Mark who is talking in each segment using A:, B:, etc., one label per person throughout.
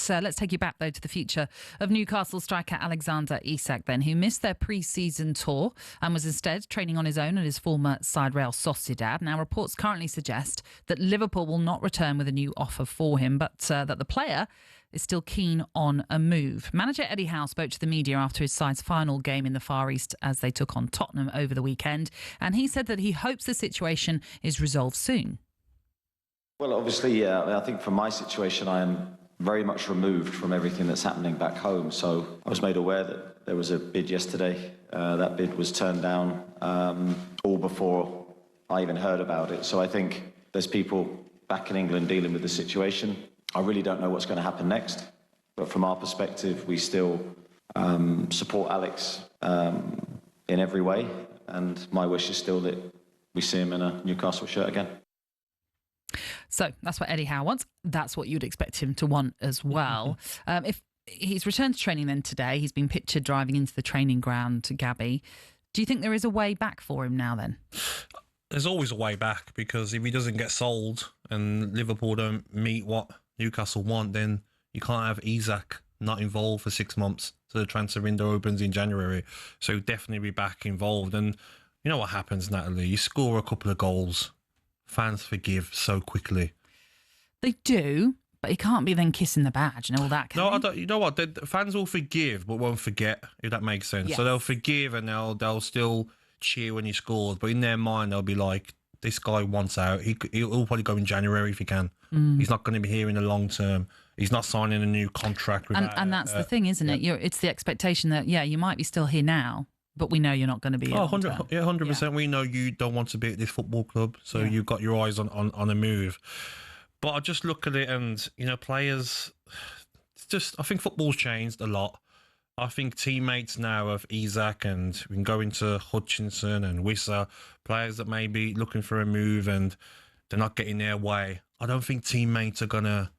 A: Let's take you back, though, to the future of Newcastle striker Alexander Isak, then, who missed their pre-season tour and was instead training on his own at his former side Real Sociedad. Now, reports currently suggest that Liverpool will not return with a new offer for him, but that the player is still keen on a move. Manager Eddie Howe spoke to the media after his side's final game in the Far East as they took on Tottenham over the weekend, and he said that he hopes the situation is resolved soon.
B: Well, obviously, I think from my situation, I am very much removed from everything that's happening back home. So I was made aware that there was a bid yesterday. That bid was turned down all before I even heard about it. So I think there's people back in England dealing with the situation. I really don't know what's going to happen next. But from our perspective, we still support Alex in every way. And my wish is still that we see him in a Newcastle shirt again.
A: So that's what Eddie Howe wants. That's what you'd expect him to want as well. If he's returned to training then today, he's been pictured driving into the training ground to Gabby. Do you think there is a way back for him now then?
C: There's always a way back, because if he doesn't get sold and Liverpool don't meet what Newcastle want, then you can't have Isak not involved for 6 months. So the transfer window opens in January. So he'll definitely be back involved. And you know what happens, Natalie? You score a couple of goals, fans forgive so quickly.
A: They do, but he can't be then kissing the badge and all that.
C: No, I don't. You know what? The fans will forgive, but won't forget, if that makes sense. Yes. So they'll forgive and they'll still cheer when he scores, but in their mind they'll be like, "This guy wants out. He'll probably go in January if he can. He's not going to be here in the long term. He's not signing a new contract."
A: And that's the thing, isn't it? It's the expectation that you might be still here now, but we know you're not going to be here.
C: 100%. We know you don't want to be at this football club, so you've got your eyes on a move. But I just look at it and, players, I think football's changed a lot. I think teammates now of Isak, and we can go into Hutchinson and Wissa, players that may be looking for a move and they're not getting their way. I don't think teammates are going to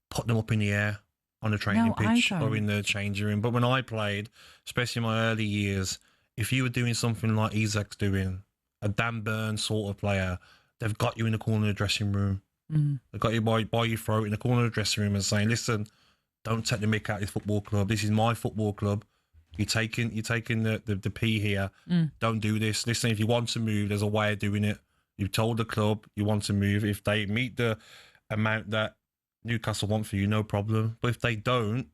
C: put them up in the air on the training pitch or in the changing room. But when I played, especially in my early years, if you were doing something like Isak's doing, a Dan Burn sort of player, they've got you in the corner of the dressing room. They've got you by your throat in the corner of the dressing room and saying, "Listen, don't take the mick out of this football club. This is my football club. You're taking the pee here. Don't do this. Listen, if you want to move, there's a way of doing it. You've told the club you want to move. If they meet the amount that Newcastle want for you, no problem. But if they don't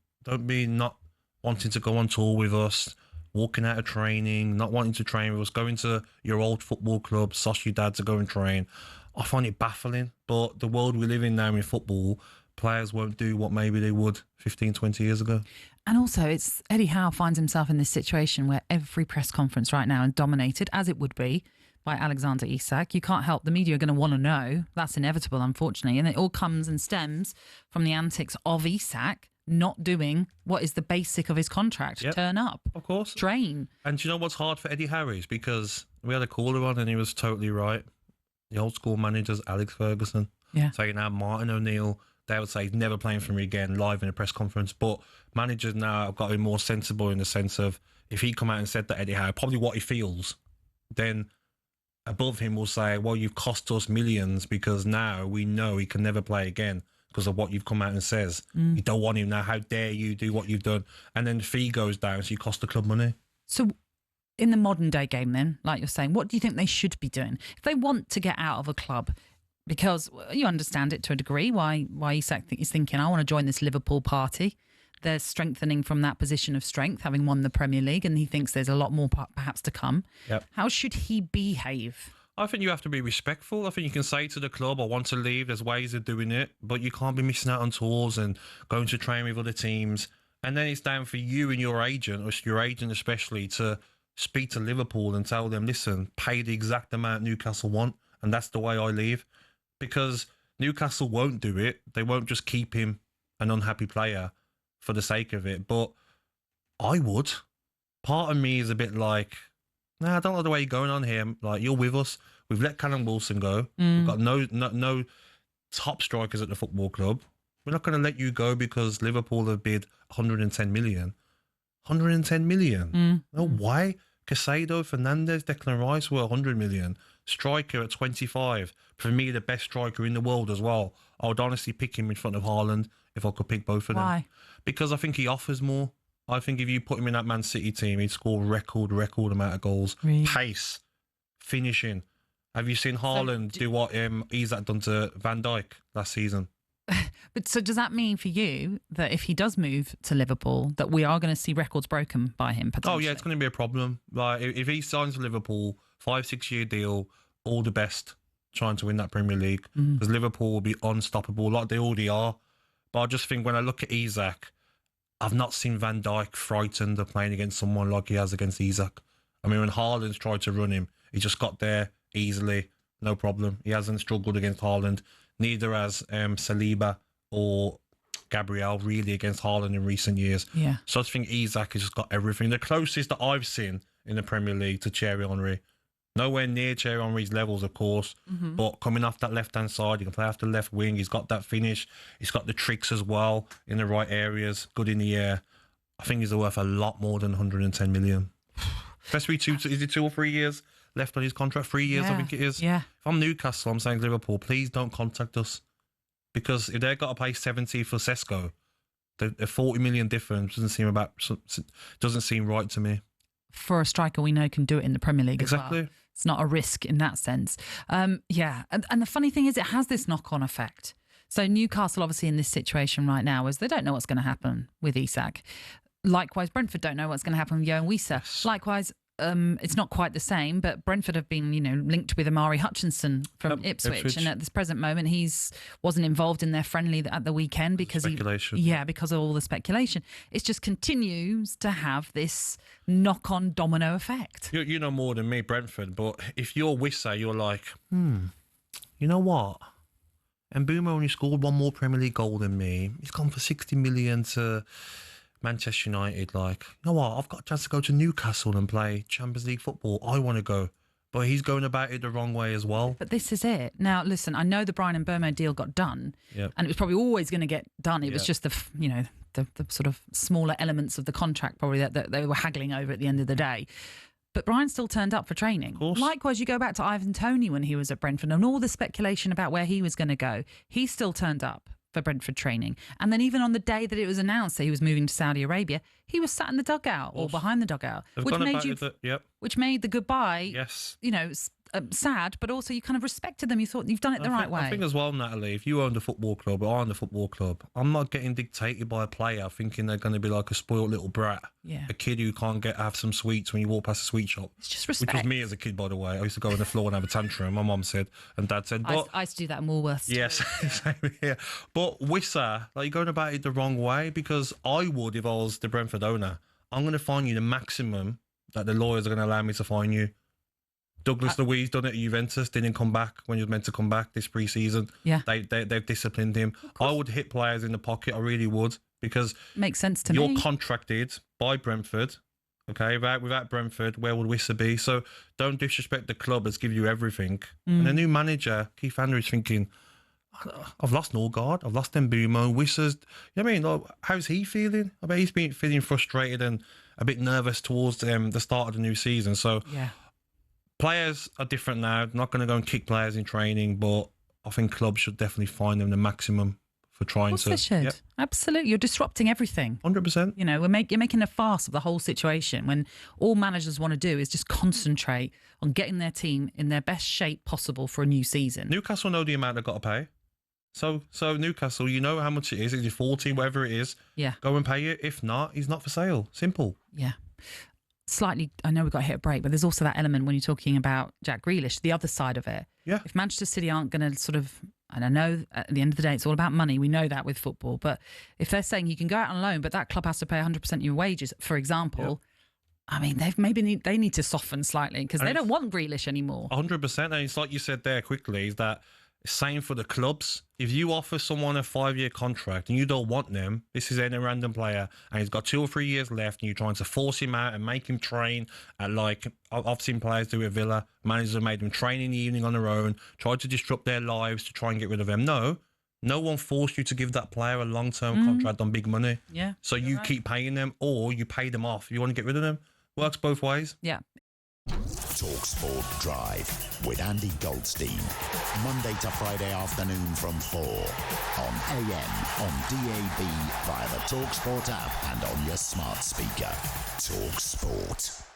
C: be not wanting to go on tour with us, walking out of training, not wanting to train with us, going to your old football club, sauce your dad to go and train." I find it baffling. But the world we live in now in football, players won't do what maybe they would 15, 20 years ago.
A: And also, it's Eddie Howe finds himself in this situation where every press conference right now is dominated, as it would be, by Alexander Isak. You can't help. The media are going to want to know. That's inevitable, unfortunately. And it all comes and stems from the antics of Isak not doing what is the basic of his contract.
C: Yep.
A: Turn up.
C: Of course.
A: Train.
C: And do you know what's hard for Eddie Howe is? Because we had a caller on and he was totally right. The old school managers, Alex Ferguson, saying now Martin O'Neill, they would say he's never playing for me again live in a press conference. But managers now have got to be more sensible in the sense of, if he come out and said that Eddie Howe, probably what he feels, then above him will say, well, you've cost us millions because now we know he can never play again because of what you've come out and says. You don't want him now. How dare you do what you've done? And then the fee goes down, so you cost the club money.
A: So in the modern day game then, like you're saying, what do you think they should be doing? If they want to get out of a club, because you understand it to a degree, why Isak is thinking, I want to join this Liverpool party. They're strengthening from that position of strength, having won the Premier League, and he thinks there's a lot more perhaps to come.
C: Yep.
A: How should he behave?
C: I think you have to be respectful. I think you can say to the club, I want to leave. There's ways of doing it, but you can't be missing out on tours and going to train with other teams. And then it's down for you and your agent, or your agent especially, to speak to Liverpool and tell them, listen, pay the exact amount Newcastle want, and that's the way I leave. Because Newcastle won't do it. They won't just keep him an unhappy player for the sake of it. But I would. Part of me is a bit like, nah, I don't like the way you're going on here. Like, you're with us. We've let Callum Wilson go. We've got no top strikers at the football club. We're not going to let you go because Liverpool have bid 110 million. 110 million? No, why? Casado, Fernandes, Declan Rice were 100 million. striker at 25. For me, the best striker in the world as well. I would honestly pick him in front of Haaland if I could pick both of them.
A: Why?
C: Because I think he offers more. I think if you put him in that Man City team, he'd score record amount of goals.
A: Really?
C: Pace, finishing. Have you seen Haaland do what Isak done to Van Dijk last season?
A: But so does that mean for you that if he does move to Liverpool, that we are going to see records broken by him potentially?
C: Oh yeah, it's going to be a problem. Like if he signs for Liverpool, 5-6 year deal, all the best trying to win that Premier League, because Liverpool will be unstoppable like they already are. But I just think when I look at Isak, I've not seen Van Dijk frightened of playing against someone like he has against Isak. I mean, when Haaland's tried to run him, he just got there easily, no problem. He hasn't struggled against Haaland. Neither has Saliba or Gabriel really against Haaland in recent years.
A: Yeah.
C: So I just think Isak has just got everything. The closest that I've seen in the Premier League to Thierry Henry. Nowhere near Thierry Henry's levels, of course, but coming off that left-hand side, he can play off the left wing. He's got that finish. He's got the tricks as well in the right areas, good in the air. I think he's worth a lot more than 110 million. Especially is it 2 or 3 years left on his contract? 3 years, I think it is.
A: Yeah.
C: If I'm Newcastle, I'm saying Liverpool, please don't contact us. Because if they've got to pay 70 for Sesko, the 40 million difference doesn't seem right to me.
A: For a striker we know can do it in the Premier League as
C: Exactly.
A: well. It's not a risk in that sense. Yeah. And the funny thing is it has this knock-on effect. So Newcastle obviously in this situation right now is they don't know what's going to happen with Isak. Likewise, Brentford don't know what's going to happen with Johan Wissa.
C: Yes.
A: Likewise, it's not quite the same, but Brentford have been, linked with Amari Hutchinson from Ipswich. And at this present moment, wasn't involved in their friendly at the weekend because because of all the speculation. It just continues to have this knock-on domino effect.
C: You know more than me, Brentford, but if you're Wissa, you're like, you know what? Mbeumo only scored one more Premier League goal than me. He's gone for 60 million to Manchester United. Like, you know what? I've got a chance to go to Newcastle and play Champions League football. I want to go. But he's going about it the wrong way as well.
A: But this is it. Now, listen, I know the Brian Mbeumo deal got done, and it was probably always going to get done. It was just the sort of smaller elements of the contract probably that they were haggling over at the end of the day. But Brian still turned up for training. Likewise, you go back to Ivan Toney when he was at Brentford and all the speculation about where he was going to go. He still turned up for Brentford training. And then even on the day that it was announced that he was moving to Saudi Arabia, he was sat in the dugout or behind the dugout, which made the goodbye, sad, but also you kind of respected them. You thought you've done it the right way.
C: I think as well, Natalie, if you owned a football club or I owned a football club, I'm not getting dictated by a player thinking they're going to be like a spoiled little brat.
A: Yeah.
C: A kid who can't have some sweets when you walk past a sweet shop.
A: It's just respect.
C: Which was me as a kid, by the way. I used to go on the floor and have a tantrum. My mum said, and Dad said, but
A: I used to do that in Woolworths.
C: Yes, same here. But Wissa, you're going about it the wrong way, because I would, if I was the Brentford owner, I'm going to fine you the maximum that the lawyers are going to allow me to fine you. Douglas Luiz done it at Juventus, didn't come back when he was meant to come back this pre-season.
A: Yeah.
C: They've disciplined him. I would hit players in the pocket, I really would, because
A: makes sense to me.
C: You're contracted by Brentford, okay? Without Brentford, where would Wissa be? So don't disrespect the club that's give you everything. And the new manager, Keith Andrews, thinking, I've lost Norgard, I've lost Mbeumo, Wissa's, how's he feeling? I bet he's been feeling frustrated and a bit nervous towards the start of the new season. So
A: yeah.
C: Players are different now. Not going to go and kick players in training, but I think clubs should definitely fine them the maximum for trying to.
A: They should. Yep. Absolutely. You're disrupting everything.
C: 100%.
A: You're making a farce of the whole situation when all managers want to do is just concentrate on getting their team in their best shape possible for a new season.
C: Newcastle know the amount they've got to pay. So Newcastle, you know how much it is. Is it 40, whatever it is?
A: Yeah.
C: Go and pay it. If not, he's not for sale. Simple.
A: Yeah. Slightly, I know we've got to hit a break, but there's also that element when you're talking about Jack Grealish, the other side of it.
C: Yeah.
A: If Manchester City aren't going to sort of, and I know at the end of the day it's all about money, we know that with football, but if they're saying you can go out on loan, but that club has to pay 100% of your wages, for example, I mean, they need to soften slightly because they don't want Grealish anymore.
C: 100%. And it's like you said there quickly, is that same for the clubs. If you offer someone a 5-year contract and you don't want them, this is any random player, and he's got 2 or 3 years left, and you're trying to force him out and make him train at, like, I've seen players do it at Villa. Managers have made them train in the evening on their own, tried to disrupt their lives to try and get rid of them. No one forced you to give that player a long-term contract on big money.
A: Yeah.
C: So you keep paying them, or you pay them off. You want to get rid of them. Works both ways.
A: Yeah.
D: TalkSport Drive with Andy Goldstein. Monday to Friday afternoon from 4 on AM, on DAB, via the TalkSport app and on your smart speaker. TalkSport.